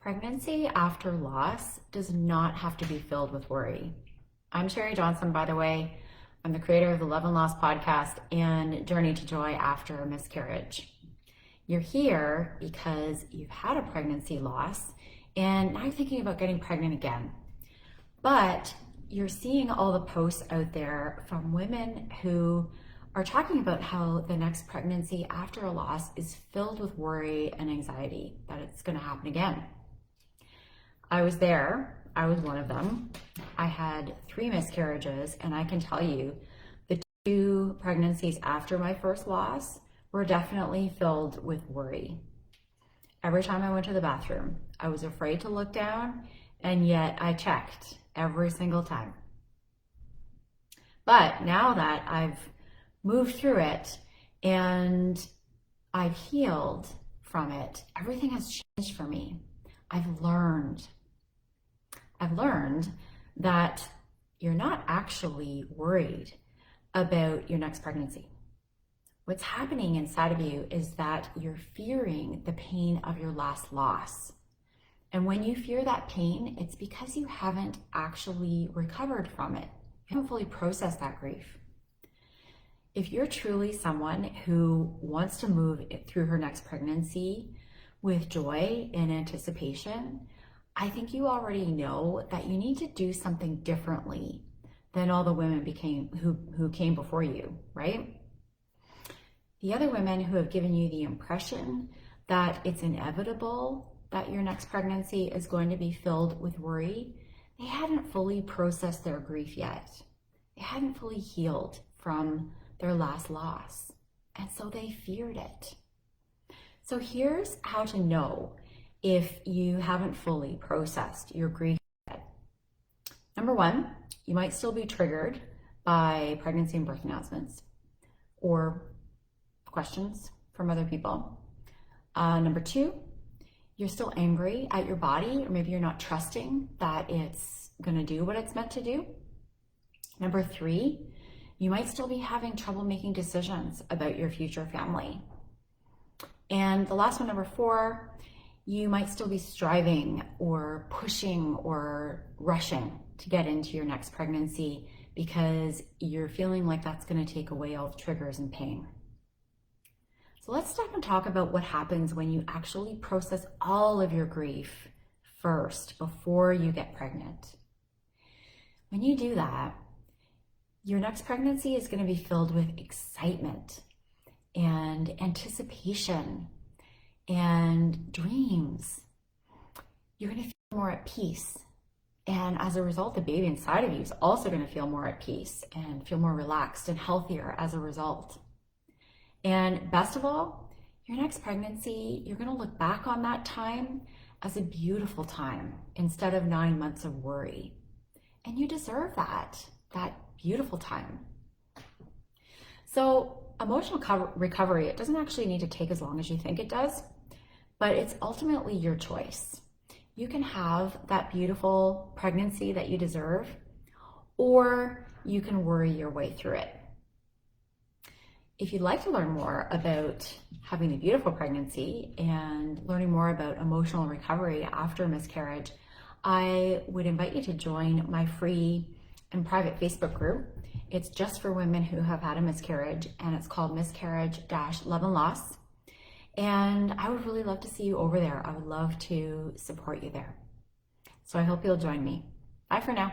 Pregnancy after loss does not have to be filled with worry. I'm Sherry Johnson, by the way. I'm the creator of the Love and Loss podcast and Journey to Joy After a Miscarriage. You're here because you've had a pregnancy loss and now you're thinking about getting pregnant again. But you're seeing all the posts out there from women who are talking about how the next pregnancy after a loss is filled with worry and anxiety that it's going to happen again. I was there. I was one of them. I had 3 miscarriages, and I can tell you the 2 pregnancies after my first loss were definitely filled with worry. Every time I went to the bathroom, I was afraid to look down, and yet I checked every single time. But now that I've moved through it and I've healed from it, everything has changed for me. I've learned that you're not actually worried about your next pregnancy. What's happening inside of you is that you're fearing the pain of your last loss. And when you fear that pain, it's because you haven't actually recovered from it. You haven't fully processed that grief. If you're truly someone who wants to move through her next pregnancy with joy and anticipation, I think you already know that you need to do something differently than all the women who came before you, right? The other women who have given you the impression that it's inevitable that your next pregnancy is going to be filled with worry, they hadn't fully processed their grief yet. They hadn't fully healed from their last loss, and so they feared it. So here's how to know if you haven't fully processed your grief yet. Number 1, you might still be triggered by pregnancy and birth announcements or questions from other people. Number 2, you're still angry at your body, or maybe you're not trusting that it's going to do what it's meant to do. Number 3, you might still be having trouble making decisions about your future family. And the last one, number 4, you might still be striving or pushing or rushing to get into your next pregnancy because you're feeling like that's going to take away all the triggers and pain. So let's stop and talk about what happens when you actually process all of your grief first before you get pregnant. When you do that, your next pregnancy is going to be filled with excitement and anticipation and dreams. You're going to feel more at peace. And as a result, the baby inside of you is also going to feel more at peace and feel more relaxed and healthier as a result. And best of all, your next pregnancy, you're going to look back on that time as a beautiful time instead of 9 months of worry. And you deserve that beautiful time. So emotional recovery, it doesn't actually need to take as long as you think it does, but it's ultimately your choice. You can have that beautiful pregnancy that you deserve, or you can worry your way through it. If you'd like to learn more about having a beautiful pregnancy and learning more about emotional recovery after a miscarriage, I would invite you to join my free and private Facebook group. It's just for women who have had a miscarriage, and it's called Miscarriage-Love and Loss. And I would really love to see you over there. I would love to support you there. So I hope you'll join me. Bye for now.